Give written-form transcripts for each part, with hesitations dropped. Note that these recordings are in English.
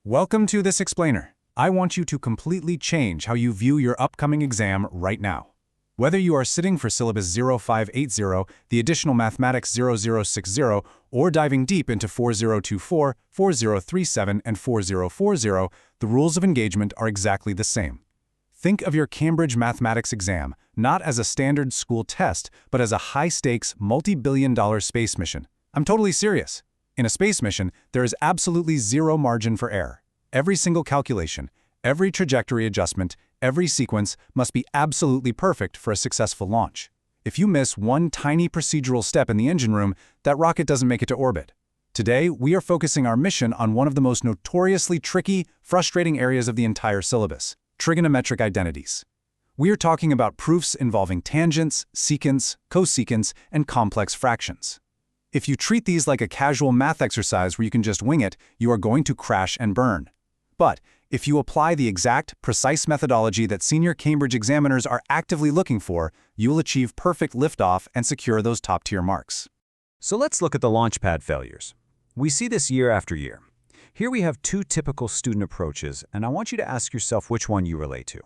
Welcome to this explainer. I want you to completely change how you view your upcoming exam right now. Whether you are sitting for syllabus 0580, the additional mathematics 0060, or diving deep into 4024, 4037, and 4040, the rules of engagement are exactly the same. Think of your Cambridge mathematics exam not as a standard school test, but as a high-stakes, multi-billion-dollar space mission. I'm totally serious. In a space mission, there is absolutely zero margin for error. Every single calculation, every trajectory adjustment, every sequence must be absolutely perfect for a successful launch. If you miss one tiny procedural step in the engine room, that rocket doesn't make it to orbit. Today, we are focusing our mission on one of the most notoriously tricky, frustrating areas of the entire syllabus: trigonometric identities. We are talking about proofs involving tangents, secants, cosecants, and complex fractions. If you treat these like a casual math exercise where you can just wing it, you are going to crash and burn. But if you apply the exact, precise methodology that senior Cambridge examiners are actively looking for, you'll achieve perfect liftoff and secure those top-tier marks. So let's look at the launchpad failures. We see this year after year. Here we have two typical student approaches, and I want you to ask yourself which one you relate to.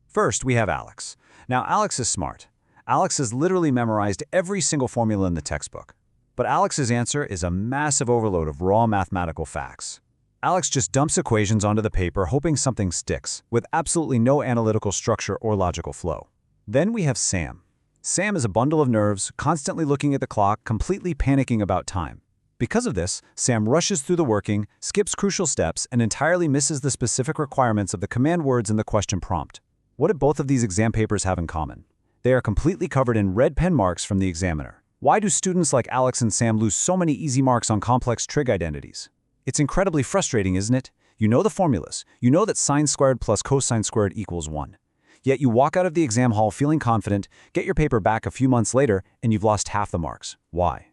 First, we have Alex. Now, Alex is smart. Alex has literally memorized every single formula in the textbook. But Alex's answer is a massive overload of raw mathematical facts. Alex just dumps equations onto the paper hoping something sticks, with absolutely no analytical structure or logical flow. Then we have Sam. Sam is a bundle of nerves, constantly looking at the clock, completely panicking about time. Because of this, Sam rushes through the working, skips crucial steps, and entirely misses the specific requirements of the command words in the question prompt. What do both of these exam papers have in common? They are completely covered in red pen marks from the examiner. Why do students like Alex and Sam lose so many easy marks on complex trig identities? It's incredibly frustrating, isn't it? You know the formulas. You know that sine squared plus cosine squared equals 1. Yet you walk out of the exam hall feeling confident, get your paper back a few months later, and you've lost half the marks. Why?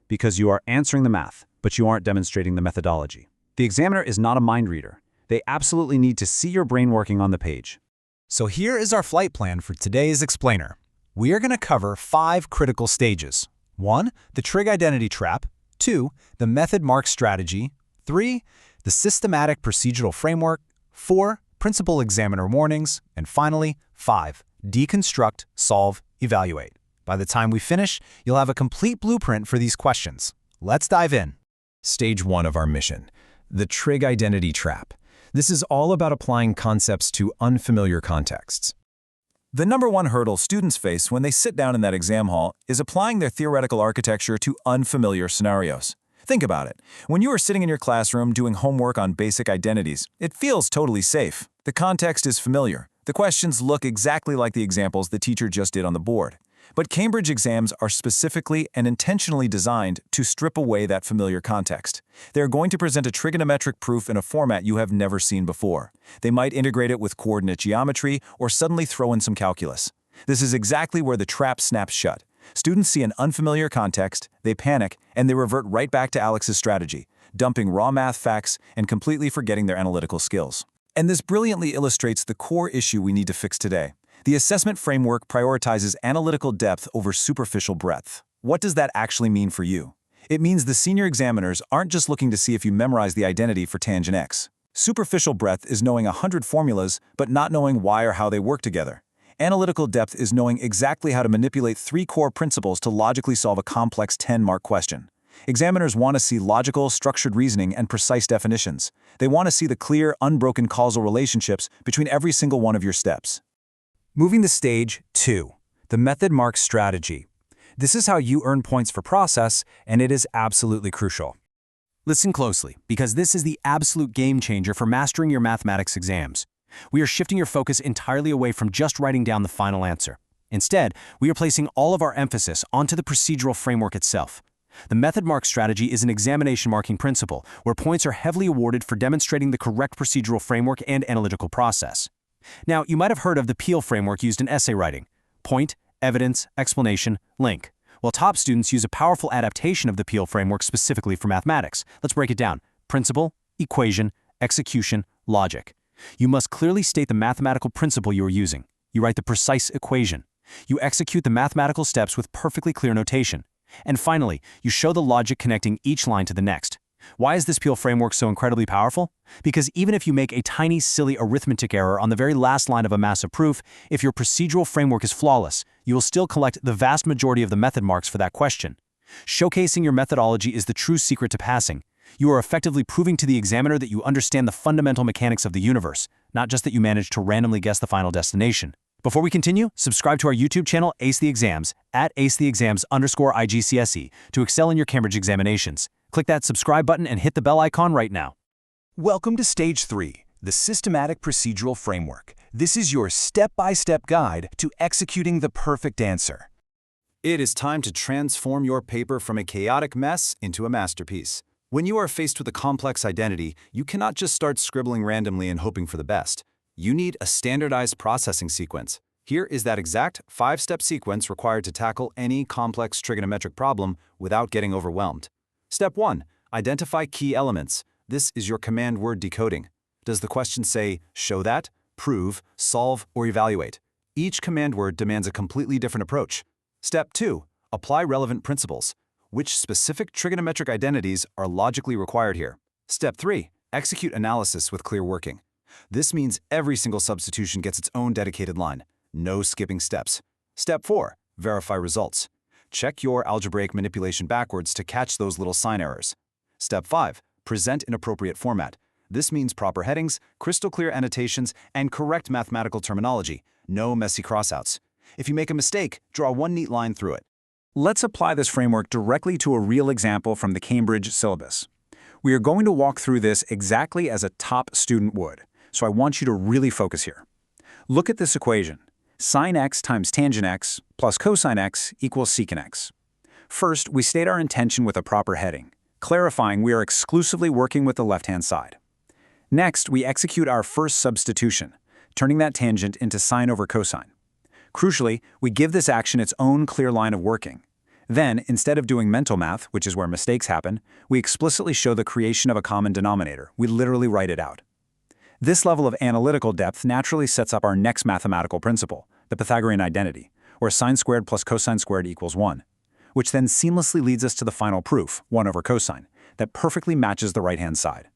Because you are answering the math, but you aren't demonstrating the methodology. The examiner is not a mind reader. They absolutely need to see your brain working on the page. So here is our flight plan for today's explainer. We are going to cover 5 critical stages. 1. The trig identity trap. 2. The method mark strategy. 3. The systematic procedural framework. 4. Principal examiner warnings. And finally, 5. Deconstruct, solve, evaluate. By the time we finish, you'll have a complete blueprint for these questions. Let's dive in. Stage 1 of our mission, the trig identity trap. This is all about applying concepts to unfamiliar contexts. The number one hurdle students face when they sit down in that exam hall is applying their theoretical architecture to unfamiliar scenarios. Think about it. When you are sitting in your classroom doing homework on basic identities, it feels totally safe. The context is familiar. The questions look exactly like the examples the teacher just did on the board. But Cambridge exams are specifically and intentionally designed to strip away that familiar context. They're going to present a trigonometric proof in a format you have never seen before. They might integrate it with coordinate geometry or suddenly throw in some calculus. This is exactly where the trap snaps shut. Students see an unfamiliar context, they panic, and they revert right back to Alex's strategy, dumping raw math facts and completely forgetting their analytical skills. And this brilliantly illustrates the core issue we need to fix today. The assessment framework prioritizes analytical depth over superficial breadth. What does that actually mean for you? It means the senior examiners aren't just looking to see if you memorize the identity for tangent x. Superficial breadth is knowing 100 formulas, but not knowing why or how they work together. Analytical depth is knowing exactly how to manipulate 3 core principles to logically solve a complex 10-mark question. Examiners want to see logical, structured reasoning and precise definitions. They want to see the clear, unbroken causal relationships between every single one of your steps. Moving to stage 2, the method mark strategy. This is how you earn points for process, and it is absolutely crucial. Listen closely, because this is the absolute game changer for mastering your mathematics exams. We are shifting your focus entirely away from just writing down the final answer. Instead, we are placing all of our emphasis onto the procedural framework itself. The method mark strategy is an examination marking principle where points are heavily awarded for demonstrating the correct procedural framework and analytical process. Now, you might have heard of the Peel framework used in essay writing: point, evidence, explanation, link. Well, top students use a powerful adaptation of the Peel framework specifically for mathematics. Let's break it down: principle, equation, execution, logic. You must clearly state the mathematical principle you are using. You write the precise equation. You execute the mathematical steps with perfectly clear notation. And finally, you show the logic connecting each line to the next. Why is this peel framework so incredibly powerful? Because even if you make a tiny, silly arithmetic error on the very last line of a massive proof, if your procedural framework is flawless, you will still collect the vast majority of the method marks for that question. Showcasing your methodology is the true secret to passing. You are effectively proving to the examiner that you understand the fundamental mechanics of the universe, not just that you managed to randomly guess the final destination. Before we continue, subscribe to our YouTube channel, Ace the Exams, at acetheexams_IGCSE, to excel in your Cambridge examinations. Click that subscribe button and hit the bell icon right now. Welcome to Stage 3, the Systematic Procedural Framework. This is your step-by-step guide to executing the perfect answer. It is time to transform your paper from a chaotic mess into a masterpiece. When you are faced with a complex identity, you cannot just start scribbling randomly and hoping for the best. You need a standardized processing sequence. Here is that exact 5-step sequence required to tackle any complex trigonometric problem without getting overwhelmed. Step 1. Identify key elements. This is your command word decoding. Does the question say, show that, prove, solve, or evaluate? Each command word demands a completely different approach. Step 2. Apply relevant principles. Which specific trigonometric identities are logically required here? Step 3. Execute analysis with clear working. This means every single substitution gets its own dedicated line. No skipping steps. Step 4. Verify results. Check your algebraic manipulation backwards to catch those little sign errors. Step 5. Present in appropriate format. This means proper headings, crystal clear annotations, and correct mathematical terminology. No messy crossouts. If you make a mistake, draw one neat line through it. Let's apply this framework directly to a real example from the Cambridge syllabus. We are going to walk through this exactly as a top student would, so I want you to really focus here. Look at this equation. Sin x times tangent x plus cosine x equals secant x. First, we state our intention with a proper heading, clarifying we are exclusively working with the left-hand side. Next, we execute our first substitution, turning that tangent into sine over cosine. Crucially, we give this action its own clear line of working. Then, instead of doing mental math, which is where mistakes happen, we explicitly show the creation of a common denominator. We literally write it out. This level of analytical depth naturally sets up our next mathematical principle, the Pythagorean identity, where sine squared plus cosine squared equals 1, which then seamlessly leads us to the final proof, 1 over cosine, that perfectly matches the right-hand side.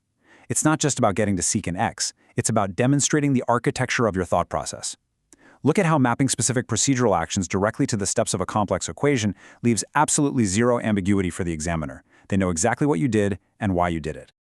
It's not just about getting to secant x, it's about demonstrating the architecture of your thought process. Look at how mapping specific procedural actions directly to the steps of a complex equation leaves absolutely zero ambiguity for the examiner. They know exactly what you did and why you did it.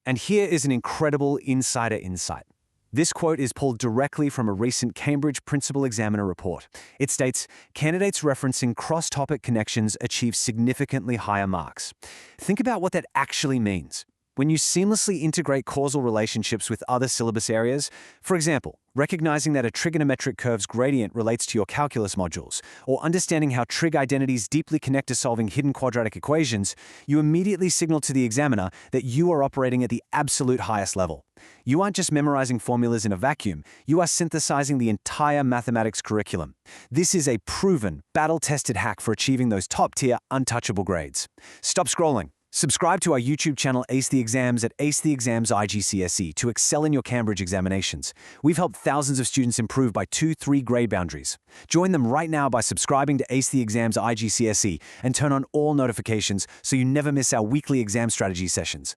And here is an incredible insider insight. This quote is pulled directly from a recent Cambridge Principal Examiner report. It states, candidates referencing cross-topic connections achieve significantly higher marks. Think about what that actually means. When you seamlessly integrate causal relationships with other syllabus areas, for example, recognizing that a trigonometric curve's gradient relates to your calculus modules, or understanding how trig identities deeply connect to solving hidden quadratic equations, you immediately signal to the examiner that you are operating at the absolute highest level. You aren't just memorizing formulas in a vacuum, you are synthesizing the entire mathematics curriculum. This is a proven, battle-tested hack for achieving those top-tier, untouchable grades. Stop scrolling. Subscribe to our YouTube channel Ace the Exams at acetheexams.IGCSE to excel in your Cambridge examinations. We've helped thousands of students improve by 2-3 grade boundaries. Join them right now by subscribing to Ace the Exams IGCSE and turn on all notifications so you never miss our weekly exam strategy sessions.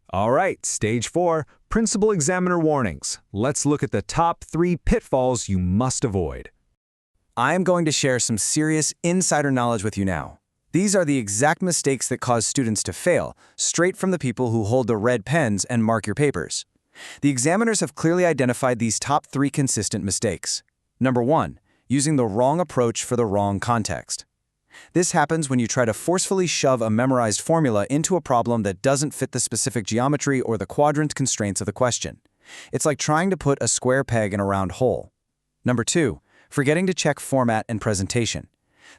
All right, Stage 4, Principal Examiner Warnings. Let's look at the top 3 pitfalls you must avoid. I am going to share some serious insider knowledge with you now. These are the exact mistakes that cause students to fail, straight from the people who hold the red pens and mark your papers. The examiners have clearly identified these top 3 consistent mistakes. Number 1, using the wrong approach for the wrong context. This happens when you try to forcefully shove a memorized formula into a problem that doesn't fit the specific geometry or the quadrant constraints of the question. It's like trying to put a square peg in a round hole. Number 2, forgetting to check format and presentation.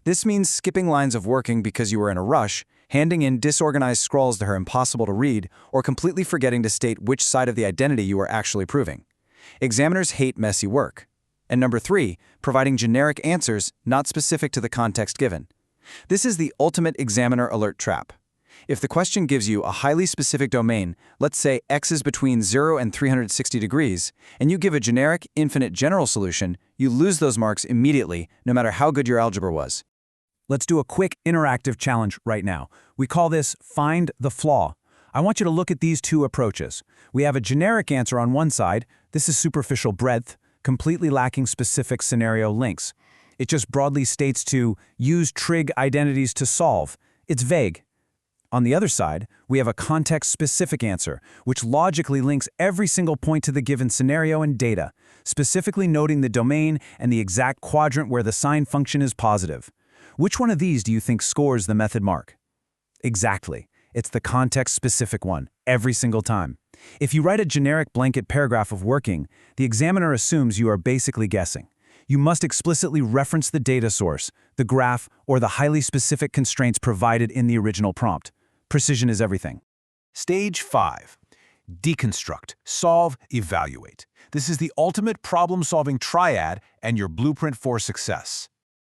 This means skipping lines of working because you were in a rush, handing in disorganized scrawls that are impossible to read, or completely forgetting to state which side of the identity you are actually proving. Examiners hate messy work. And number 3, providing generic answers not specific to the context given. This is the ultimate examiner alert trap. If the question gives you a highly specific domain, let's say x is between 0 and 360 degrees, and you give a generic, infinite general solution, you lose those marks immediately, no matter how good your algebra was. Let's do a quick interactive challenge right now. We call this Find the Flaw. I want you to look at these two approaches. We have a generic answer on one side. This is superficial breadth, completely lacking specific scenario links. It just broadly states to use trig identities to solve. It's vague. On the other side, we have a context-specific answer, which logically links every single point to the given scenario and data, specifically noting the domain and the exact quadrant where the sign function is positive. Which one of these do you think scores the method mark? Exactly. It's the context-specific one, every single time. If you write a generic blanket paragraph of working, the examiner assumes you are basically guessing. You must explicitly reference the data source, the graph, or the highly specific constraints provided in the original prompt. Precision is everything. Stage 5. Deconstruct, solve, evaluate. This is the ultimate problem-solving triad and your blueprint for success.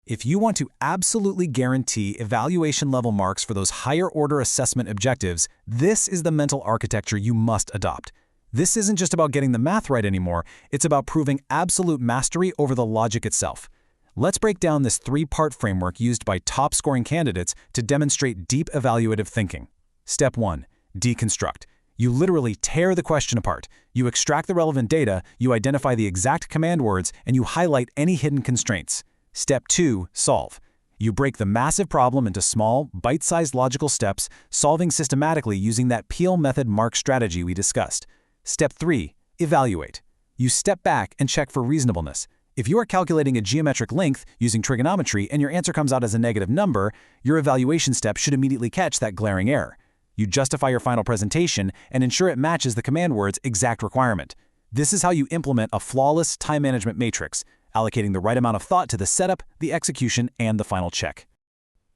If you want to absolutely guarantee evaluation level marks for those higher-order assessment objectives, this is the mental architecture you must adopt. This isn't just about getting the math right anymore, it's about proving absolute mastery over the logic itself. Let's break down this three-part framework used by top-scoring candidates to demonstrate deep evaluative thinking. Step 1. Deconstruct. You literally tear the question apart. You extract the relevant data, you identify the exact command words, and you highlight any hidden constraints. Step 2. Solve. You break the massive problem into small, bite-sized logical steps, solving systematically using that Peel method mark strategy we discussed. Step 3. Evaluate. You step back and check for reasonableness. If you are calculating a geometric length using trigonometry and your answer comes out as a negative number, your evaluation step should immediately catch that glaring error. You justify your final presentation and ensure it matches the command word's exact requirement. This is how you implement a flawless time management matrix, allocating the right amount of thought to the setup, the execution, and the final check.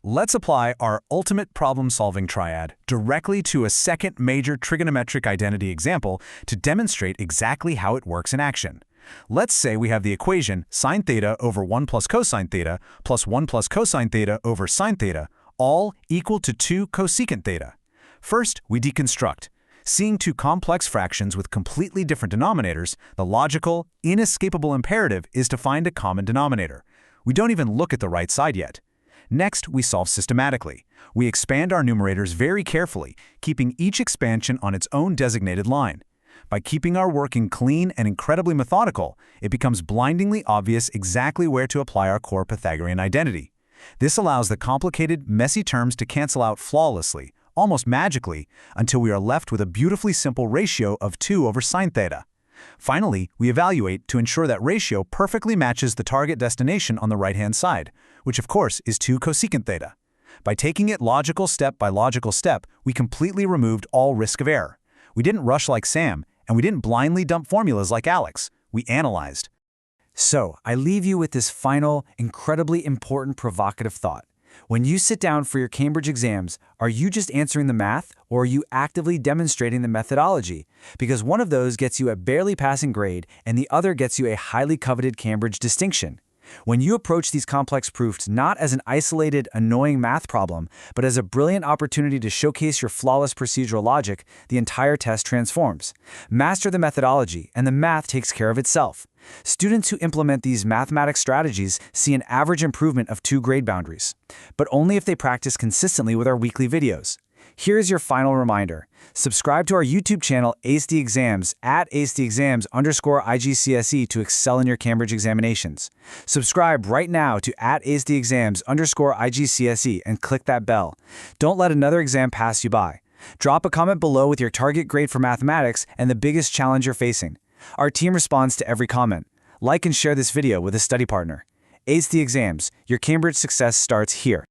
Let's apply our ultimate problem-solving triad directly to a second major trigonometric identity example to demonstrate exactly how it works in action. Let's say we have the equation sine theta over 1 plus cosine theta plus 1 plus cosine theta over sine theta, all equal to 2 cosecant theta. First, we deconstruct. Seeing two complex fractions with completely different denominators, the logical, inescapable imperative is to find a common denominator. We don't even look at the right side yet. Next, we solve systematically. We expand our numerators very carefully, keeping each expansion on its own designated line. By keeping our working clean and incredibly methodical, it becomes blindingly obvious exactly where to apply our core Pythagorean identity. This allows the complicated, messy terms to cancel out flawlessly, almost magically, until we are left with a beautifully simple ratio of 2 over sine theta. Finally, we evaluate to ensure that ratio perfectly matches the target destination on the right-hand side, which of course is 2 cosecant theta. By taking it logical step by logical step, we completely removed all risk of error. We didn't rush like Sam, and we didn't blindly dump formulas like Alex. We analyzed. So, I leave you with this final, incredibly important provocative thought. When you sit down for your Cambridge exams, are you just answering the math, or are you actively demonstrating the methodology? Because one of those gets you a barely passing grade, and the other gets you a highly coveted Cambridge distinction. When you approach these complex proofs not as an isolated, annoying math problem, but as a brilliant opportunity to showcase your flawless procedural logic, the entire test transforms. Master the methodology, and the math takes care of itself. Students who implement these mathematics strategies see an average improvement of 2 grade boundaries, but only if they practice consistently with our weekly videos. Here's your final reminder. Subscribe to our YouTube channel ACE Exams at ACEXams_IGCSE to excel in your Cambridge examinations. Subscribe right now to at ACEXams_IGCSE and click that bell. Don't let another exam pass you by. Drop a comment below with your target grade for mathematics and the biggest challenge you're facing. Our team responds to every comment. Like and share this video with a study partner. ACE Exams, your Cambridge success starts here.